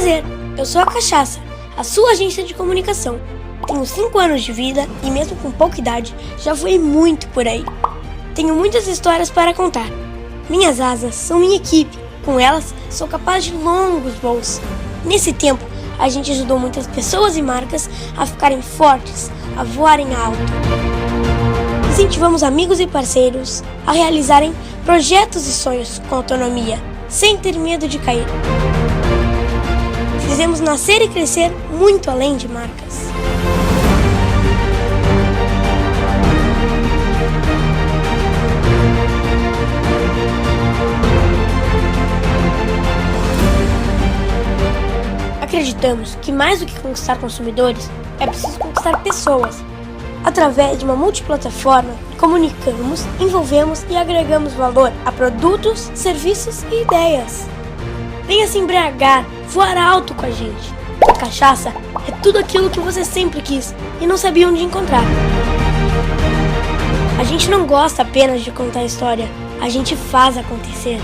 Prazer, eu sou a Cachaça, a sua agência de comunicação. Tenho 5 anos de vida e mesmo com pouca idade, já fui muito por aí. Tenho muitas histórias para contar. Minhas asas são minha equipe. Com elas, sou capaz de longos voos. Nesse tempo, a gente ajudou muitas pessoas e marcas a ficarem fortes, a voarem alto. Incentivamos amigos e parceiros a realizarem projetos e sonhos com autonomia, sem ter medo de cair. Fizemos nascer e crescer muito além de marcas. Acreditamos que mais do que conquistar consumidores, é preciso conquistar pessoas. Através de uma multiplataforma, comunicamos, envolvemos e agregamos valor a produtos, serviços e ideias. Venha se embriagar, voar alto com a gente. A cachaça é tudo aquilo que você sempre quis e não sabia onde encontrar. A gente não gosta apenas de contar história, a gente faz acontecer.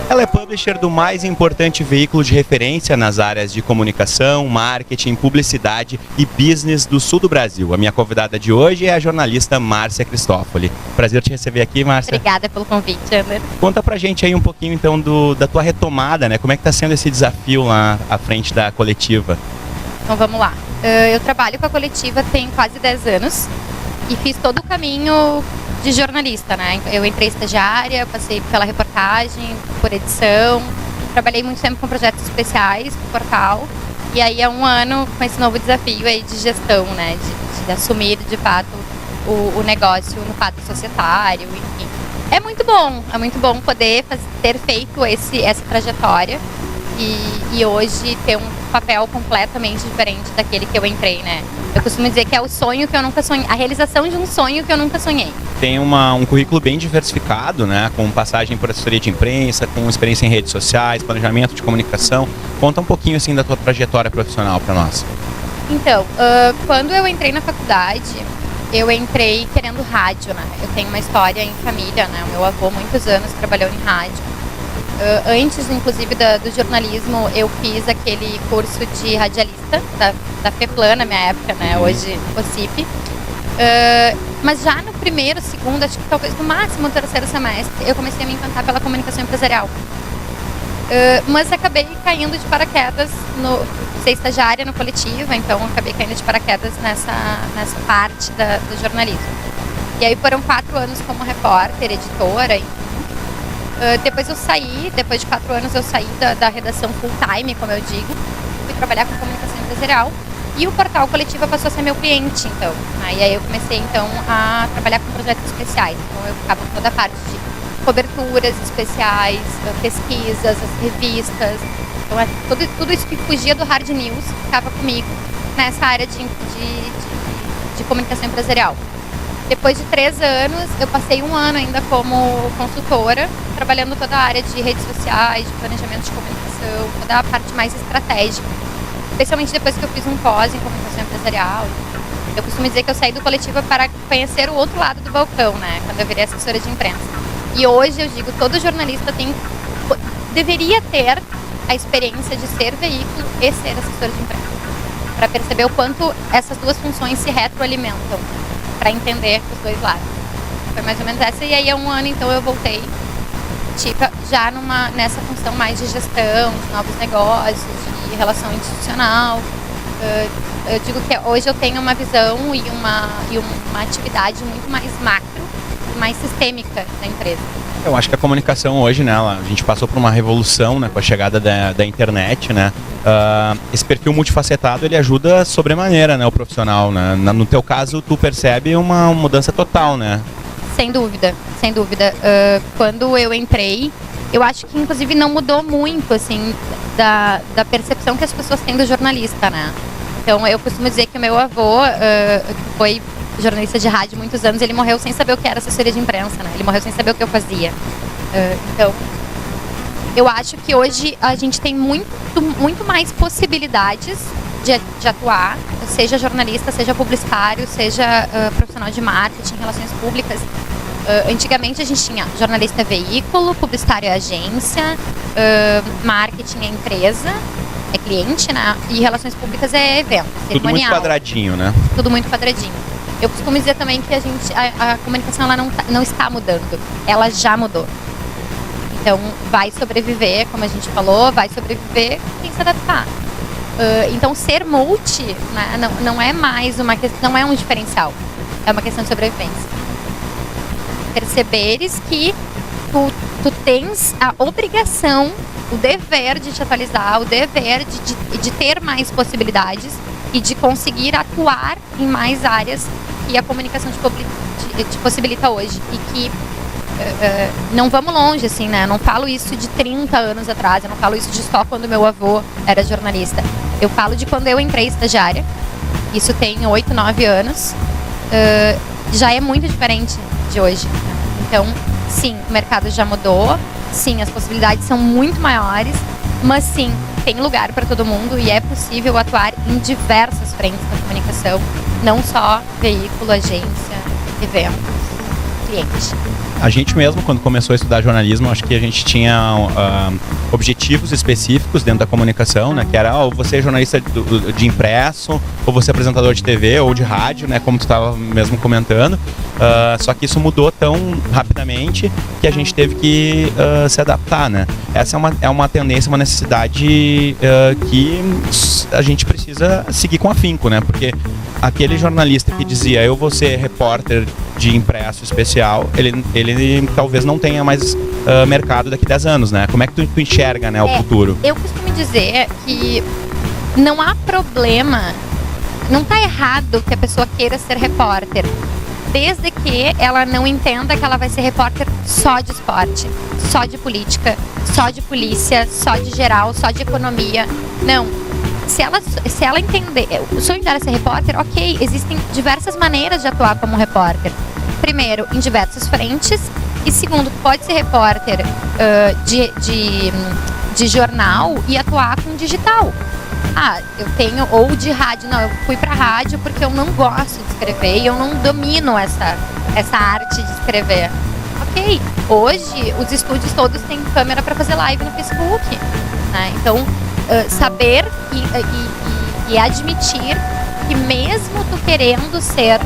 Ela é publisher do mais importante veículo de referência nas áreas de comunicação, marketing, publicidade e business do sul do Brasil. A minha convidada de hoje é a jornalista Márcia Cristófoli. Prazer te receber aqui, Márcia. Obrigada pelo convite, Ander. Conta pra gente aí um pouquinho então da tua retomada, né? Como é que tá sendo esse desafio lá à frente da Coletiva? Então vamos lá. Eu trabalho com a Coletiva tem quase 10 anos e fiz todo o caminho de jornalista, né? Eu entrei estagiária, passei pela reportagem, por edição, trabalhei muito tempo com projetos especiais pro portal e aí há um ano com esse novo desafio aí de gestão, né? De assumir de fato o negócio no fato societário, enfim. É muito bom poder ter feito essa trajetória e hoje ter um papel completamente diferente daquele que eu entrei, né? Eu costumo dizer que é o sonho que eu nunca sonhei, a realização de um sonho que eu nunca sonhei. Tem um currículo bem diversificado, né? Com passagem por assessoria de imprensa, com experiência em redes sociais, planejamento de comunicação. Conta um pouquinho assim da tua trajetória profissional para nós. Então, quando eu entrei na faculdade, eu entrei querendo rádio, né? Eu tenho uma história em família, né? O meu avô muitos anos trabalhou em rádio. Antes, inclusive, do jornalismo, eu fiz aquele curso de radialista da FEPLAN na minha época, né? Hoje, OCIP. Mas já no primeiro, segundo, acho que talvez no máximo no terceiro semestre, eu comecei a me encantar pela comunicação empresarial. Mas acabei caindo de paraquedas ser estagiária no Coletiva, então acabei caindo de paraquedas nessa parte do jornalismo. E aí foram 4 anos como repórter, editora, enfim. Depois de 4 anos eu saí da redação full time, como eu digo, fui trabalhar com comunicação empresarial e o portal Coletiva passou a ser meu cliente, então. Aí eu comecei então a trabalhar com projetos especiais, então eu ficava com toda a parte de coberturas especiais, pesquisas, as revistas, então tudo isso que fugia do hard news ficava comigo nessa área de comunicação empresarial. Depois de 3 anos, eu passei 1 ano ainda como consultora, trabalhando toda a área de redes sociais, de planejamento de comunicação, toda a parte mais estratégica. Especialmente depois que eu fiz um pós em comunicação empresarial. Eu costumo dizer que eu saí do Coletiva para conhecer o outro lado do balcão, né? Quando eu virei assessora de imprensa. E hoje eu digo, todo jornalista deveria ter a experiência de ser veículo e ser assessor de imprensa. Para perceber o quanto essas duas funções se retroalimentam. Para entender os dois lados. Foi mais ou menos essa. E aí há 1 ano, então, eu voltei já nessa função mais de gestão, de novos negócios, de relação institucional. Eu digo que hoje eu tenho uma visão e uma atividade muito mais macro e mais sistêmica da empresa. Eu acho que a comunicação hoje, né, a gente passou por uma revolução, né, com a chegada da internet, né. Esse perfil multifacetado, ele ajuda sobremaneira, né, o profissional, né. No teu caso, tu percebe uma mudança total, né? Sem dúvida, sem dúvida. Quando eu entrei, eu acho que inclusive não mudou muito, assim, da percepção que as pessoas têm do jornalista, né. Então eu costumo dizer que o meu avô, que foi jornalista de rádio muitos anos, ele morreu sem saber o que era assessoria de imprensa, né? Ele morreu sem saber o que eu fazia. Então, eu acho que hoje a gente tem muito mais possibilidades de atuar, seja jornalista, seja publicitário, seja profissional de marketing, relações públicas. Antigamente a gente tinha jornalista é veículo, publicitário é agência, marketing é empresa, é cliente, né? E relações públicas é evento, cerimonial. Tudo muito quadradinho, né? Tudo muito quadradinho. Eu costumo dizer também que a comunicação ela não está mudando, ela já mudou. Então, vai sobreviver, como a gente falou, vai sobreviver quem se adaptar. Então, ser multi, né, não é mais não é um diferencial, é uma questão de sobrevivência. Perceberes que tu tens a obrigação, o dever de te atualizar, o dever de ter mais possibilidades e de conseguir atuar em mais áreas que a comunicação te possibilita hoje. E que não vamos longe, assim, né? Eu não falo isso de 30 anos atrás, eu não falo isso de só quando meu avô era jornalista. Eu falo de quando eu entrei estagiária, isso tem 8, 9 anos, já é muito diferente de hoje. Então, sim, o mercado já mudou, sim, as possibilidades são muito maiores, mas sim, tem lugar para todo mundo e é possível atuar em diversas frentes da comunicação, não só veículo, agência, evento, cliente. A gente mesmo, quando começou a estudar jornalismo, acho que a gente tinha objetivos específicos dentro da comunicação, né? Que era, ou você é jornalista de impresso, ou você é apresentador de TV ou de rádio, né? Como tu estava mesmo comentando. Só que isso mudou tão rapidamente que a gente teve que se adaptar, né? Essa é uma tendência, uma necessidade que a gente precisa seguir com afinco, né? Porque aquele jornalista que dizia, eu vou ser repórter de impresso especial, ele talvez não tenha mais mercado daqui a 10 anos, né? Como é que tu enxerga, né, o futuro? Eu costumo dizer que não há problema, não está errado que a pessoa queira ser repórter, desde que ela não entenda que ela vai ser repórter só de esporte, só de política, só de polícia, só de geral, só de economia. Não. Se ela entender, o sonho dela é ser repórter, ok, existem diversas maneiras de atuar como repórter. Primeiro, em diversas frentes, e segundo, pode ser repórter de jornal e atuar com digital. Eu tenho, ou de rádio, não, eu fui pra rádio porque eu não gosto de escrever e eu não domino essa arte de escrever. Ok, hoje os estúdios todos têm câmera para fazer live no Facebook, né? Então, saber e admitir que mesmo tu querendo ser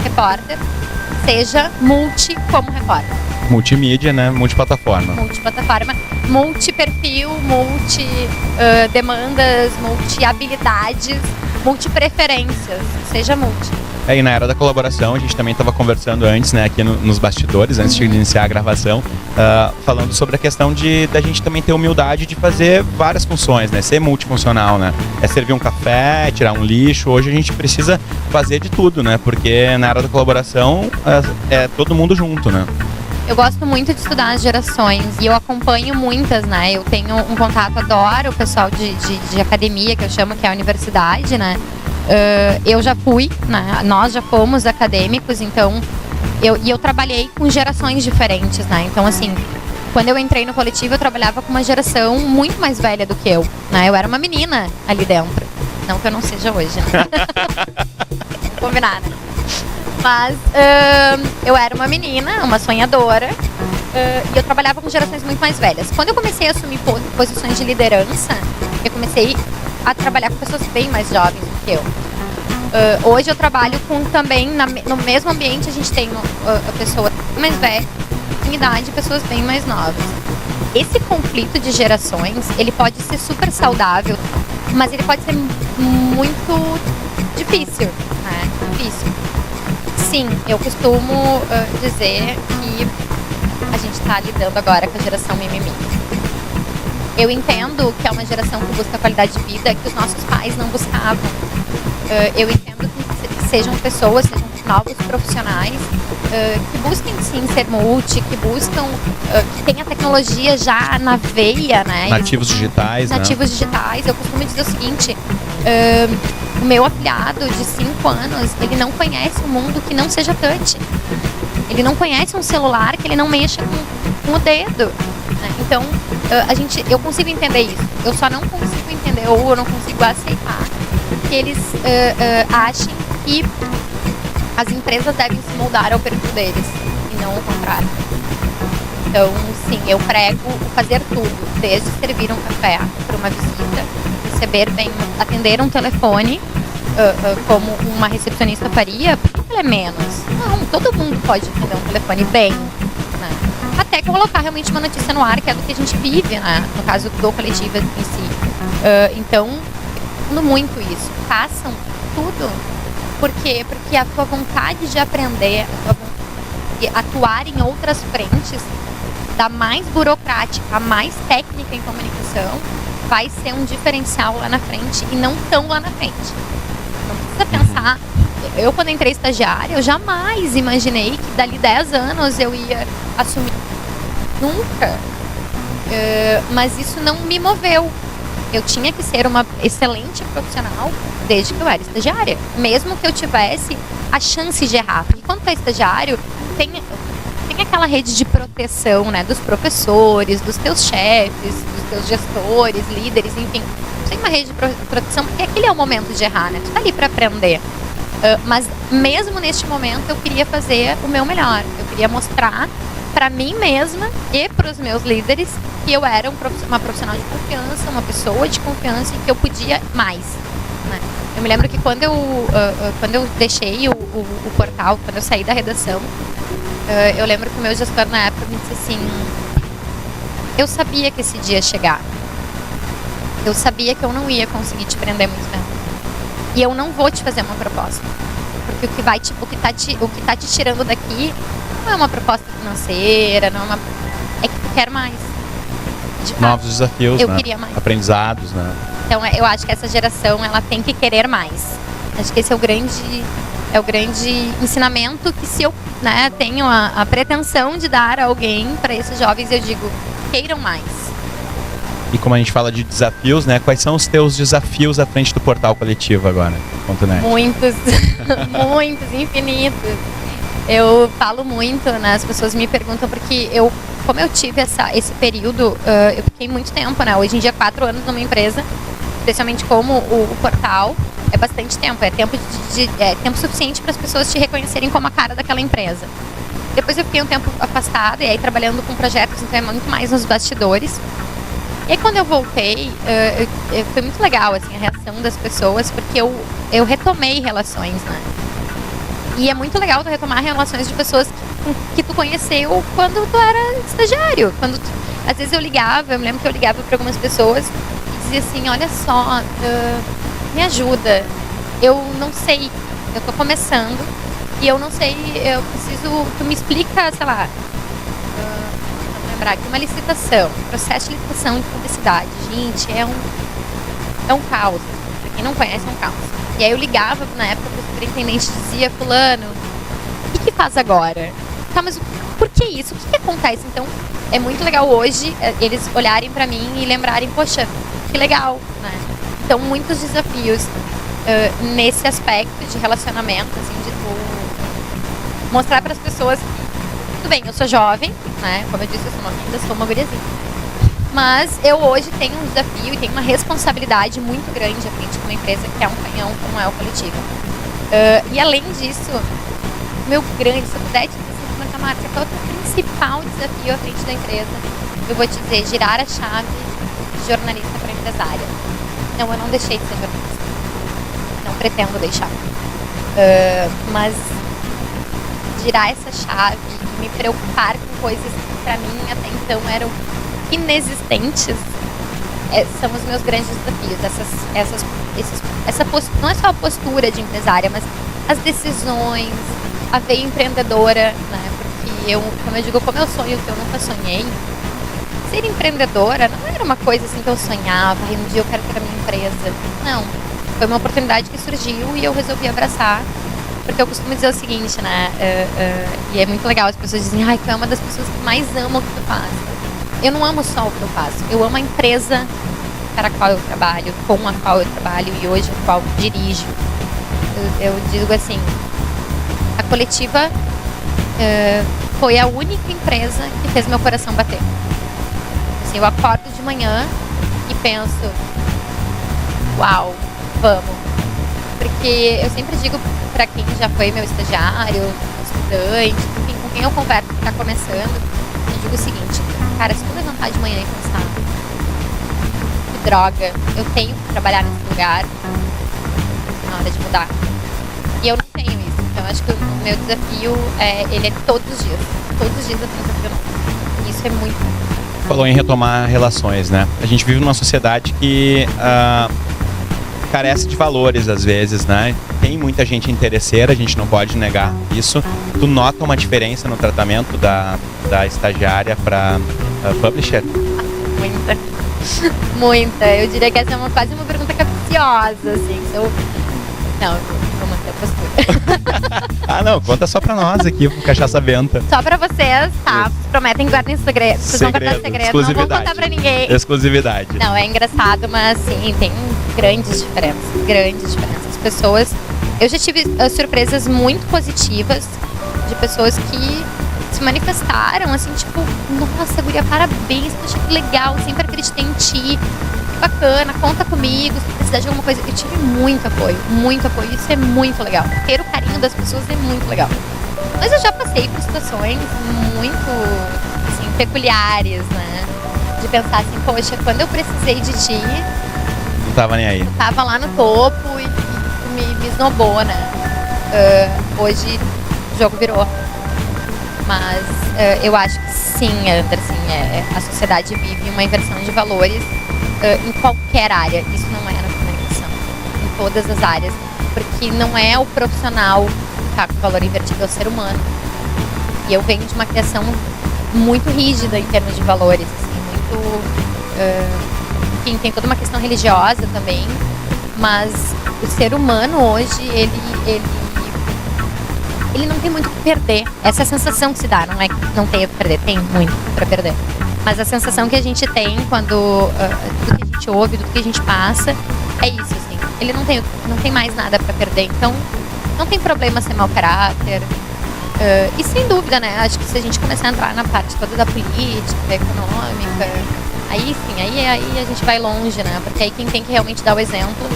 repórter, seja multi como repórter. Multimídia, né? Multiplataforma. Multiplataforma, multiperfil, multi-demandas, multi-habilidades, multi-preferências, seja multi. E na era da colaboração, a gente também estava conversando antes, né, aqui nos bastidores, antes de iniciar a gravação, falando sobre a questão da gente também ter humildade de fazer várias funções, né, ser multifuncional, né, servir um café, tirar um lixo. Hoje a gente precisa fazer de tudo, né, porque na era da colaboração é todo mundo junto, né. Eu gosto muito de estudar as gerações e eu acompanho muitas, né, eu tenho um contato, adoro o pessoal de academia, que eu chamo, que é a universidade, né. Eu já fui, né? Nós já fomos acadêmicos, então eu trabalhei com gerações diferentes, né? Então, assim, quando eu entrei no coletivo, eu trabalhava com uma geração muito mais velha do que eu, né? Eu era uma menina ali dentro, não que eu não seja hoje, né? Combinado. Mas eu era uma menina, uma sonhadora, e eu trabalhava com gerações muito mais velhas. Quando eu comecei a assumir posições de liderança, eu comecei a trabalhar com pessoas bem mais jovens do que eu. Hoje eu trabalho também no mesmo ambiente, a gente tem pessoas mais velhas em idade e pessoas bem mais novas. Esse conflito de gerações, ele pode ser super saudável, mas ele pode ser muito difícil, né? Difícil. Sim, eu costumo dizer que a gente tá lidando agora com a geração mimimi. Eu entendo que é uma geração que busca qualidade de vida que os nossos pais não buscavam. Eu entendo que sejam pessoas, sejam novos profissionais que busquem sim ser multi, que buscam, que tenha tecnologia já na veia, né? Nativos digitais, Nativos digitais. Eu costumo dizer o seguinte, o meu afilhado de 5 anos, ele não conhece um mundo que não seja touch. Ele não conhece um celular que ele não mexa com o dedo. Né? Então, eu consigo entender isso. Eu só não consigo entender, ou eu não consigo aceitar que eles achem que as empresas devem se moldar ao perfil deles e não o contrário. Então, sim, eu prego o fazer tudo, desde servir um café para uma visita, receber bem, atender um telefone como uma recepcionista faria, por que ela é menos? Não, todo mundo pode atender um telefone bem, né? Até colocar realmente uma notícia no ar, que é do que a gente vive, né? No caso do coletivo em si. Então, muito isso. Façam tudo. Por quê? Porque a tua vontade de aprender, de atuar em outras frentes, da mais burocrática, mais técnica em comunicação, vai ser um diferencial lá na frente e não tão lá na frente. Não precisa pensar. Eu, quando entrei estagiária, eu jamais imaginei que dali 10 anos eu ia assumir. Nunca. Mas isso não me moveu. Eu tinha que ser uma excelente profissional desde que eu era estagiária. Mesmo que eu tivesse a chance de errar. Porque quando tu é estagiário, tem aquela rede de proteção, né? Dos professores, dos teus chefes, dos teus gestores, líderes, enfim. Tem uma rede de proteção porque aquele é o momento de errar, né? Tu tá ali para aprender. Mas mesmo neste momento eu queria fazer o meu melhor. Eu queria mostrar para mim mesma e para os meus líderes que eu era uma profissional de confiança, uma pessoa de confiança e que eu podia mais, né? Eu me lembro que quando eu deixei o portal, quando eu saí da redação, eu lembro que o meu gestor na época me disse assim: eu sabia que esse dia ia chegar. Eu sabia que eu não ia conseguir te prender muito tempo. E eu não vou te fazer uma proposta. Porque o que tá te tirando daqui não é uma proposta financeira, não é uma... É que tu quer mais. Novos desafios, eu né? queria mais. Aprendizados, né? Então eu acho que essa geração, ela tem que querer mais. Acho que esse é o grande ensinamento que, se eu, né, tenho a pretensão de dar a alguém, para esses jovens, eu digo, queiram mais. E como a gente fala de desafios, né? Quais são os teus desafios à frente do portal coletivo agora? .net? Muitos, muitos, infinitos. Eu falo muito, né? As pessoas me perguntam porque como eu tive esse período, eu fiquei muito tempo, né? Hoje em dia, 4 anos numa empresa, especialmente como o portal, é bastante tempo. É tempo tempo suficiente para as pessoas te reconhecerem como a cara daquela empresa. Depois eu fiquei um tempo afastada e aí trabalhando com projetos, então é muito mais nos bastidores. E aí quando eu voltei, foi muito legal assim, a reação das pessoas, porque eu retomei relações, né? E é muito legal tu retomar relações de pessoas que tu conheceu quando tu era estagiário. Às vezes eu me lembro que eu ligava para algumas pessoas e dizia assim: olha só, me ajuda, eu não sei, eu tô começando e eu não sei, eu preciso, tu me explica, sei lá, vamos lembrar aqui, uma licitação, processo de licitação de publicidade. Gente, é um caos. Pra quem não conhece, é um caos. E aí eu ligava na época pro superintendente e dizia: fulano, o que faz agora? Tá, mas por que isso? O que acontece? Então, é muito legal hoje eles olharem pra mim e lembrarem: poxa, que legal, né? Então, muitos desafios nesse aspecto de relacionamento, assim, de tu mostrar pras pessoas que, tudo bem, eu sou jovem, né? Como eu disse, eu ainda sou uma guriazinha. Mas eu hoje tenho um desafio e tenho uma responsabilidade muito grande à frente de uma empresa que é um canhão, como é o coletivo. E além disso, meu grande, se eu puder te dizer, Marta Márcia, qual é o teu principal desafio à frente da empresa? Eu vou te dizer: girar a chave de jornalista para empresária. Não, eu não deixei de ser jornalista. Não pretendo deixar. Mas girar essa chave e me preocupar com coisas que para mim até então eram inexistentes, são os meus grandes desafios. Não é só a postura de empresária, mas as decisões, a veia empreendedora, né? que eu, como eu sonho que eu nunca sonhei, ser empreendedora não era uma coisa assim que eu sonhava, e um dia eu quero ter a minha empresa. Não, foi uma oportunidade que surgiu e eu resolvi abraçar, porque eu costumo dizer o seguinte, né, e é muito legal, as pessoas dizem, ai, tu é uma das pessoas que mais ama o que tu faz. Eu não amo só o que eu faço, eu amo a empresa para a qual eu trabalho, com a qual eu trabalho e hoje a qual dirijo. Eu digo assim, a Coletiva foi a única empresa que fez meu coração bater. Assim, eu acordo de manhã e penso, uau, vamos. Porque eu sempre digo para quem já foi meu estagiário, estudante, enfim, com quem eu converso que está começando, eu digo o seguinte, cara, se tu levantar de manhã e pensar, que droga, eu tenho que trabalhar nesse lugar, na hora de mudar. E eu não tenho isso. Então acho que o meu desafio ele é todos os dias eu tenho um desafio novo. Isso é muito bom. Falou em retomar relações, né? A gente vive numa sociedade que carece de valores às vezes, né? Tem muita gente interesseira, a gente não pode negar isso. Tu nota uma diferença no tratamento da estagiária para publisher? Muita. Muita. Eu diria que essa é quase uma pergunta capciosa, assim. Não, vou manter a postura. Ah, não, conta só pra nós aqui, pro Cachaça Benta. Só pra vocês, tá? Prometem guardar em segredo. Vocês vão guardar segredo, não vão contar pra ninguém. Exclusividade. Não, é engraçado, mas sim, tem grandes diferenças. Grandes diferenças. As pessoas... Eu já tive surpresas muito positivas de pessoas que se manifestaram, assim, tipo, nossa, guria, parabéns, poxa, que legal, sempre acreditei em ti. Bacana, conta comigo, se precisar de alguma coisa. Eu tive muito apoio, isso é muito legal. Ter o carinho das pessoas é muito legal. Mas eu já passei por situações muito, assim, peculiares, né? De pensar assim, poxa, quando eu precisei de ti... Não tava nem aí. Eu tava lá no topo e tu me esnobou, né? Hoje o jogo virou. Mas eu acho que sim, André, assim, a sociedade vive uma inversão de valores em qualquer área. Isso não é na comunicação, em todas as áreas, porque não é o profissional que está com o valor invertido, é o ser humano. E eu venho de uma criação muito rígida em termos de valores, assim, muito, enfim, tem toda uma questão religiosa também, mas o ser humano hoje, ele não tem muito o que perder. Essa é a sensação que se dá, não é que não tem o que perder, tem muito para perder. Mas a sensação que a gente tem quando tudo que a gente ouve, tudo que a gente passa, é isso, assim. Ele não tem mais nada para perder. Então, não tem problema ser mau caráter. E sem dúvida, né? Acho que se a gente começar a entrar na parte toda da política, da econômica, aí sim, aí a gente vai longe, né? Porque aí quem tem que realmente dar o exemplo,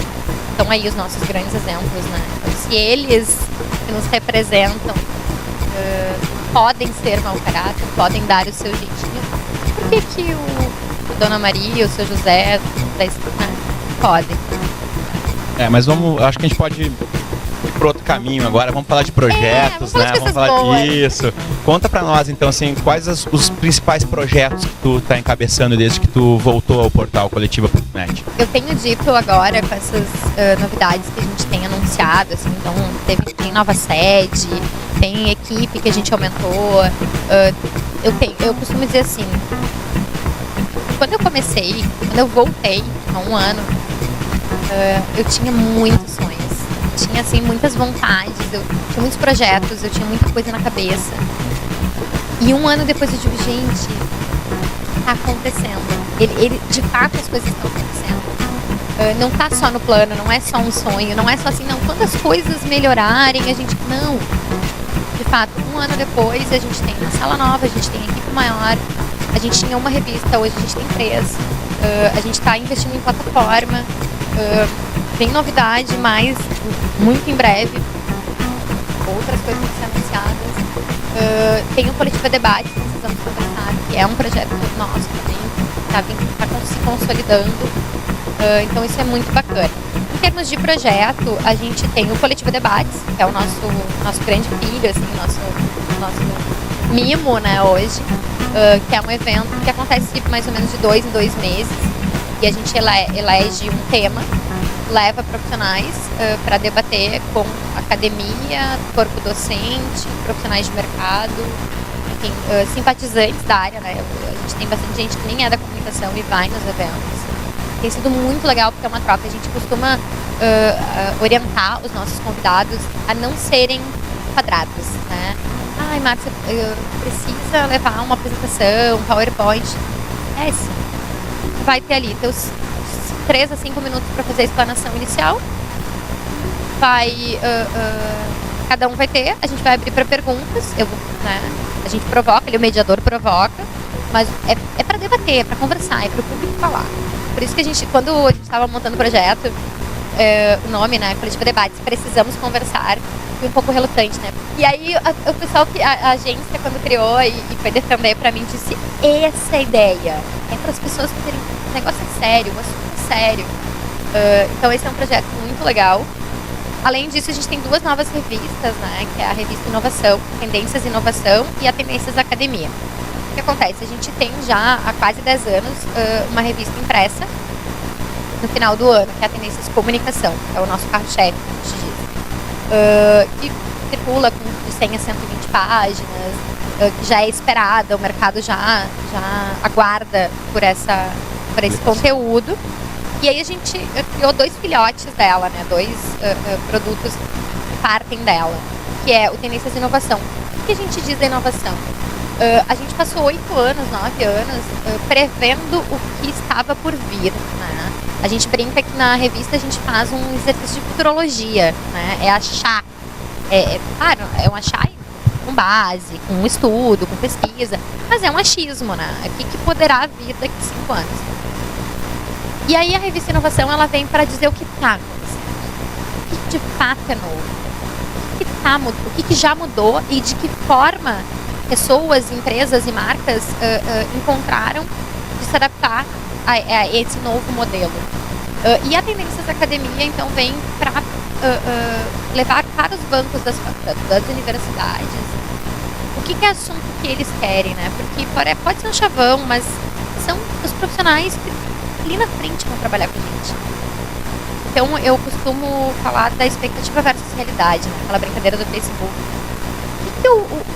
estão aí os nossos grandes exemplos, né? Então, se eles que nos representam podem ser mau caráter, podem dar o seu jeitinho, por que o Dona Maria, o seu José, podem? Mas acho que a gente pode ir por outro caminho agora, vamos falar de projetos, né? Vamos falar disso. Conta pra nós, então, assim, quais os principais projetos que tu tá encabeçando desde que tu voltou ao portal Coletiva.net? Eu tenho dito agora, com essas novidades que a gente tem anunciado, assim, então tem nova sede, tem equipe que a gente aumentou. Eu costumo dizer assim, quando eu voltei há um ano, eu tinha muitos sonhos. Tinha, assim, muitas vontades, eu tinha muitos projetos, eu tinha muita coisa na cabeça. E um ano depois eu digo, gente, tá acontecendo. De fato as coisas estão acontecendo. Não tá só no plano, não é só um sonho, não é só assim, não. Quando as coisas melhorarem, a gente... Não. De fato, um ano depois a gente tem uma sala nova, a gente tem equipe maior, a gente tinha uma revista, hoje a gente tem 3. A gente tá investindo em plataforma. Tem novidade, mas muito em breve outras coisas vão ser anunciadas. Tem o Coletiva Debate que precisamos conversar, que é um projeto nosso também, está se consolidando. Então isso é muito bacana. Em termos de projeto, a gente tem o Coletiva Debates, que é o nosso grande filho, assim, nosso mimo, né, hoje, que é um evento que acontece mais ou menos de 2 em 2 meses, e a gente elege um tema, leva profissionais para debater com academia, corpo docente, profissionais de mercado, enfim, simpatizantes da área, né? A gente tem bastante gente que nem é da comunicação e vai nos eventos. Tem sido muito legal porque é uma troca. A gente costuma orientar os nossos convidados a não serem quadrados, né? Ai, Márcia, precisa levar uma apresentação, um PowerPoint. Sim. Vai ter ali teus 3 a 5 minutos para fazer a explanação inicial. Cada um vai ter, a gente vai abrir para perguntas, a gente provoca, o mediador provoca, mas é para debater, é para conversar, é para o público falar. Por isso que a gente, quando a gente estava montando o projeto, o nome, né, Coletivo Debates, precisamos conversar, fui um pouco relutante, né? E aí o pessoal que a agência, quando criou e foi defender para mim, disse: essa é a ideia, é para as pessoas terem um negócio sério, um assunto sério. Então esse é um projeto muito legal. Além disso, a gente tem 2 novas revistas, né? Que é a revista Inovação, Tendências Inovação, e a Tendências Academia. O que acontece? A gente tem já há quase 10 anos uma revista impressa no final do ano, que é a Tendências Comunicação, que é o nosso carro-chefe, a gente diz. Que circula de 100 a 120 páginas, que já é esperada, o mercado já aguarda por esse conteúdo. E aí a gente criou 2 filhotes dela, né? 2 produtos que partem dela, que é o Tendências de Inovação. O que a gente diz da inovação? A gente passou 8 anos, 9 anos, prevendo o que estava por vir, né? A gente brinca que na revista a gente faz um exercício de futurologia, né? É achar, claro, é um achar com base, com estudo, com pesquisa, mas é um achismo, né? O que poderá vir daqui a 5 anos? E aí a revista Inovação, ela vem para dizer o que está acontecendo, o que de fato é novo, o que já mudou e de que forma pessoas, empresas e marcas encontraram de se adaptar a esse novo modelo. E a Tendências Academia, então, vem para levar para os bancos das universidades o que é assunto que eles querem, né? Porque pode ser um chavão, mas são os profissionais que ali na frente vão trabalhar com a gente. Então eu costumo falar da expectativa versus realidade, né? Aquela brincadeira do Facebook.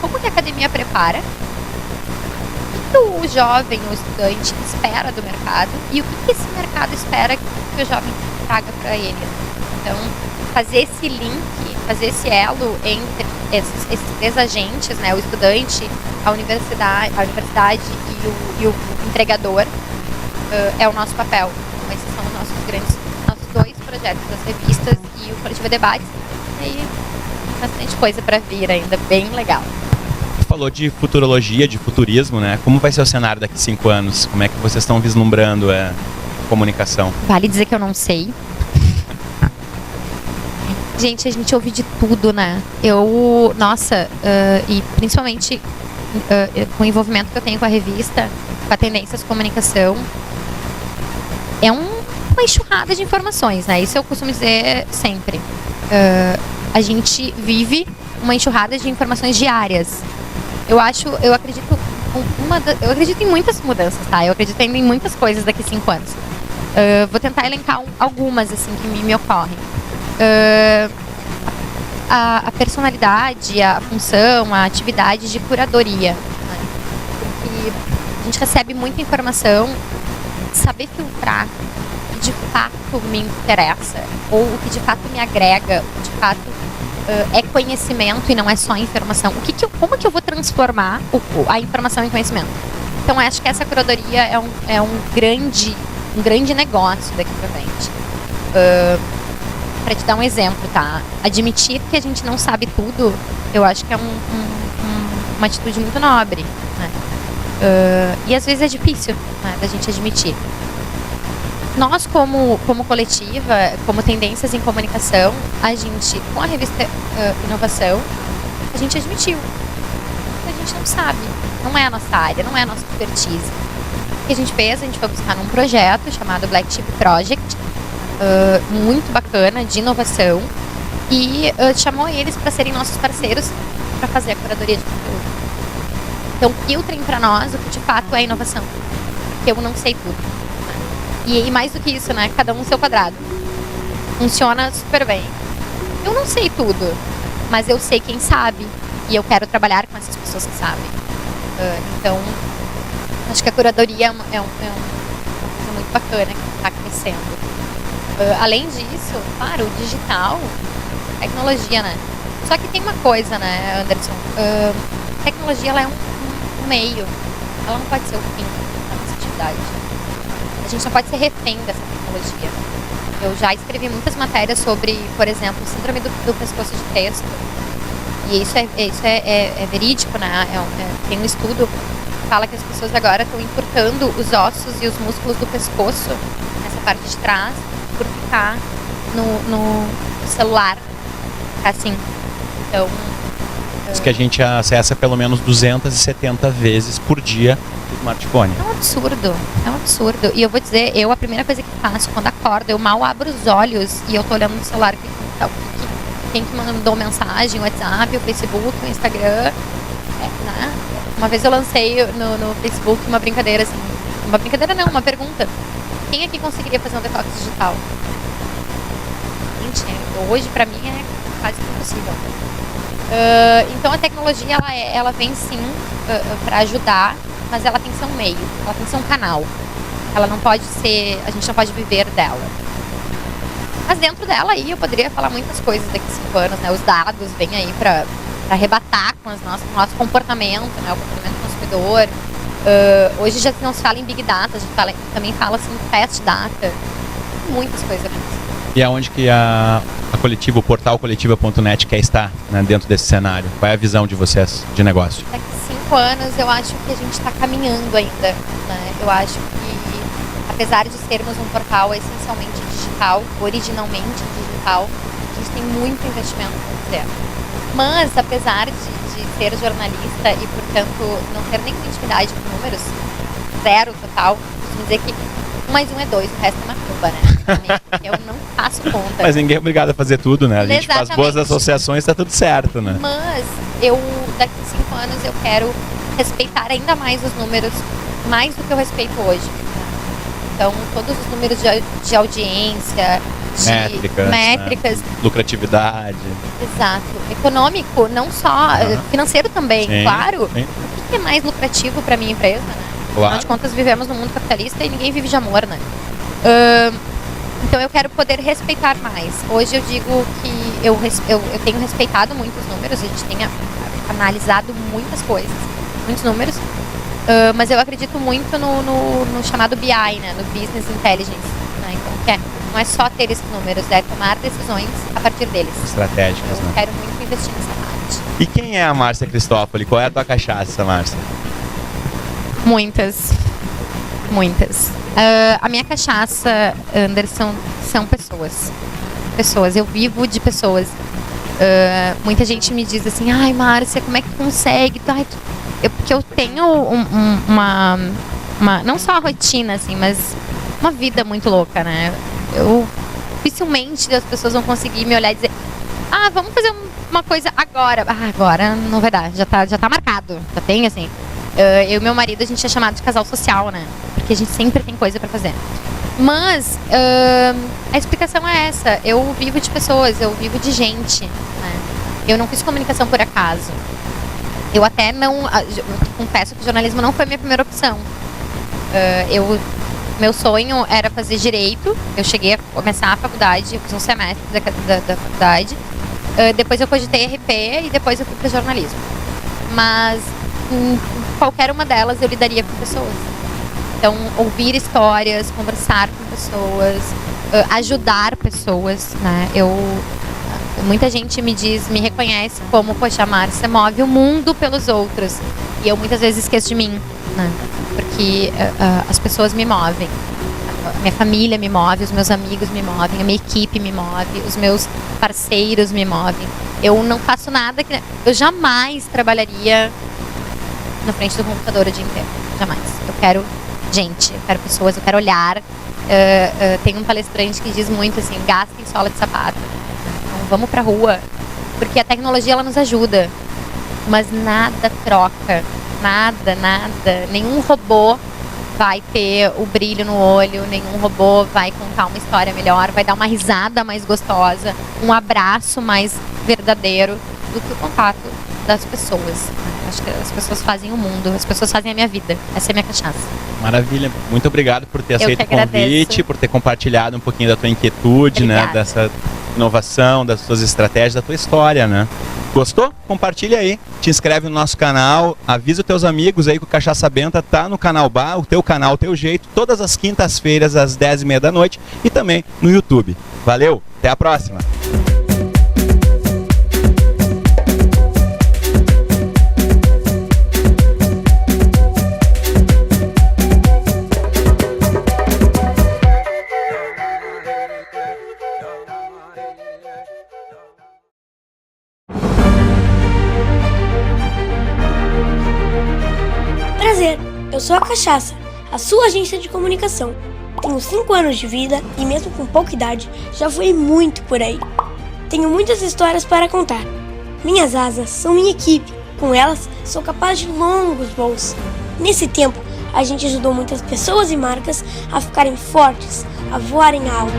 Como que a academia prepara? O que o jovem, o estudante espera do mercado e o que esse mercado espera que o jovem traga para ele? Então, fazer esse link, fazer esse elo entre esses 3 agentes, né? O estudante, a universidade e o empregador, é o nosso papel. Então, esses são os nossos 2 projetos, as revistas e o Coletivo Debates. E aí, bastante coisa para vir ainda, bem legal. Você falou de futurologia, de futurismo, né? Como vai ser o cenário daqui a 5 anos? Como é que vocês estão vislumbrando a comunicação? Vale dizer que eu não sei. Gente, a gente ouve de tudo, né? E principalmente com o envolvimento que eu tenho com a revista, com a Tendências Comunicação, é uma enxurrada de informações, né? Isso eu costumo dizer sempre. A gente vive uma enxurrada de informações diárias. Eu acredito em muitas mudanças, tá? Eu acredito ainda em muitas coisas daqui a 5 anos. Vou tentar elencar algumas, assim, que me ocorrem. A personalidade, a função, a atividade de curadoria, né? Porque a gente recebe muita informação, saber filtrar o que de fato me interessa, ou o que de fato me agrega, o que de fato é conhecimento e não é só informação. Como que eu vou transformar a informação em conhecimento? Então, acho que essa curadoria é um grande negócio daqui pra frente. Para te dar um exemplo, tá? Admitir que a gente não sabe tudo, eu acho que é uma atitude muito nobre, né? E às vezes é difícil, né, da gente admitir. Nós, como coletiva, como Tendências em Comunicação, a gente, com a revista Inovação, a gente admitiu. A gente não sabe, não é a nossa área, não é a nossa expertise. O que a gente fez? A gente foi buscar num projeto chamado Black Sheep Project, muito bacana, de inovação, e chamou eles para serem nossos parceiros para fazer a curadoria de conteúdo. Então, filtrem para nós o que de fato é inovação, porque eu não sei tudo. E mais do que isso, né? Cada um seu quadrado. Funciona super bem. Eu não sei tudo, mas eu sei quem sabe. E eu quero trabalhar com essas pessoas que sabem. Então, acho que a curadoria é uma coisa muito bacana que está crescendo. Além disso, claro, o digital, tecnologia, né? Só que tem uma coisa, né, Anderson? A tecnologia, ela é um meio. Ela não pode ser o fim da nossa atividade. A gente não pode ser refém dessa tecnologia. Eu já escrevi muitas matérias sobre, por exemplo, síndrome do pescoço de texto. E isso é verídico, né? Tem um estudo que fala que as pessoas agora estão encurtando os ossos e os músculos do pescoço, nessa parte de trás, por ficar no celular. Ficar assim. Então... Diz que a gente acessa pelo menos 270 vezes por dia o smartphone. É um absurdo. E eu vou dizer, a primeira coisa que faço quando acordo, eu mal abro os olhos e eu tô olhando no celular quem que mandou mensagem, o WhatsApp, o Facebook, o Instagram. Né? Uma vez eu lancei no Facebook uma brincadeira assim, uma pergunta. Quem aqui conseguiria fazer um detox digital? Gente, hoje pra mim é quase impossível. Então a tecnologia ela vem sim para ajudar, mas ela tem que ser um meio, ela tem que ser um canal. Ela não pode ser, a gente não pode viver dela. Mas dentro dela aí eu poderia falar muitas coisas daqui a 5 anos, né? Os dados vêm aí para arrebatar com o nosso comportamento, né? O comportamento do consumidor. Hoje já não se fala em Big Data, a gente também fala assim Fast Data. Muitas coisas mesmo. E aonde que a Coletivo, o portal coletiva.net quer estar, né, dentro desse cenário? Qual é a visão de vocês de negócio? Daqui a 5 anos eu acho que a gente está caminhando ainda, né? Eu acho que, apesar de sermos um portal essencialmente digital, originalmente digital, a gente tem muito investimento para fazer. Mas, apesar de ser jornalista e, portanto, não ter nenhuma intimidade com números, zero total, costumo dizer que 1 mais 1 é 2, o resto é macumba, né? Eu não faço conta. Mas ninguém é obrigado a fazer tudo, né? A gente Exatamente. faz boas associações, tá tudo certo, né? Mas daqui a 5 anos, eu quero respeitar ainda mais os números, mais do que eu respeito hoje. Então, todos os números de audiência, de métricas. Né? Lucratividade. Exato. Econômico, não só, financeiro também, sim, claro. Sim. O que é mais lucrativo para minha empresa, né? Claro. Afinal de contas, vivemos num mundo capitalista e ninguém vive de amor, né? Então eu quero poder respeitar mais. Hoje eu digo que eu tenho respeitado muito os números, a gente tem analisado muitas coisas, muitos números, mas eu acredito muito no chamado BI, né? No Business Intelligence. Né? Então, não é só ter esses números, é tomar decisões a partir deles. Estratégicas, eu né? quero muito investir nessa parte. E quem é a Márcia Cristófoli? Qual é a tua cachaça, Márcia? Muitas. A minha cachaça, Anderson, são pessoas. Eu vivo de pessoas. Muita gente me diz assim, ai, Márcia, como é que tu consegue? Porque eu tenho uma não só a rotina, assim, mas uma vida muito louca, né? Dificilmente as pessoas vão conseguir me olhar e dizer, vamos fazer uma coisa agora. Agora não vai dar, já tá marcado. Já tem, assim. Eu e meu marido, a gente é chamado de casal social, né? Porque a gente sempre tem coisa pra fazer. Mas a explicação é essa. Eu vivo de pessoas, eu vivo de gente, né? Eu não fiz comunicação por acaso. Eu até não... Eu confesso que o jornalismo não foi minha primeira opção. Meu sonho era fazer direito. Eu cheguei a começar a faculdade, eu fiz um semestre da faculdade. Depois eu cogitei RP e depois eu fui para jornalismo. Mas qualquer uma delas eu lidaria com pessoas. Então, ouvir histórias, conversar com pessoas, ajudar pessoas, né? Muita gente me reconhece como, poxa, a Márcia move o mundo pelos outros. E eu muitas vezes esqueço de mim, né? Porque as pessoas me movem. A minha família me move, os meus amigos me movem, a minha equipe me move, os meus parceiros me movem. Eu não faço nada que... Eu jamais trabalharia na frente do computador o dia inteiro. Jamais. Eu quero gente, eu quero pessoas, eu quero olhar. Tem um palestrante que diz muito assim, gastem sola de sapato. Então vamos pra rua. Porque a tecnologia, ela nos ajuda. Mas nada troca. Nada. Nenhum robô vai ter o brilho no olho, nenhum robô vai contar uma história melhor, vai dar uma risada mais gostosa, um abraço mais verdadeiro do que o contato das pessoas. Acho que as pessoas fazem o mundo, as pessoas fazem a minha vida. Essa é a minha cachaça. Maravilha. Muito obrigado por ter aceito o convite, agradeço. por ter compartilhado um pouquinho da tua inquietude, né? Dessa inovação, das tuas estratégias, da tua história, né? Gostou? Compartilha aí. Te inscreve no nosso canal, avisa os teus amigos aí que o Cachaça Benta tá no Canal Bar, o teu canal, o teu jeito, todas as quintas-feiras às 10h30 da noite e também no YouTube. Valeu, até a próxima! Prazer, eu sou a Cachaça, a sua agência de comunicação. Tenho 5 anos de vida e mesmo com pouca idade, já voei muito por aí. Tenho muitas histórias para contar. Minhas asas são minha equipe, com elas sou capaz de longos voos. Nesse tempo, a gente ajudou muitas pessoas e marcas a ficarem fortes, a voarem alto.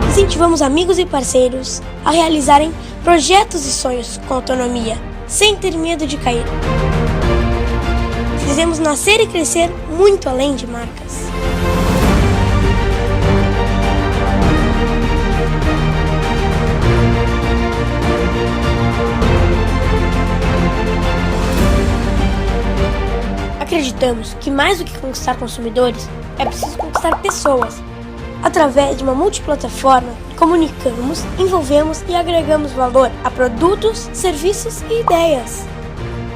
Incentivamos amigos e parceiros a realizarem projetos e sonhos com autonomia, sem ter medo de cair. Fizemos nascer e crescer muito além de marcas. Acreditamos que mais do que conquistar consumidores, é preciso conquistar pessoas. Através de uma multiplataforma, comunicamos, envolvemos e agregamos valor a produtos, serviços e ideias.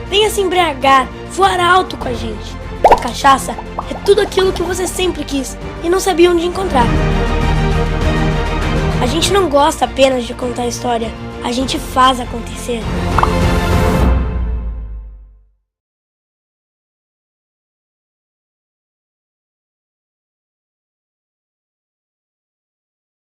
Venha se embriagar, voar alto com a gente. A cachaça é tudo aquilo que você sempre quis e não sabia onde encontrar. A gente não gosta apenas de contar a história, a gente faz acontecer.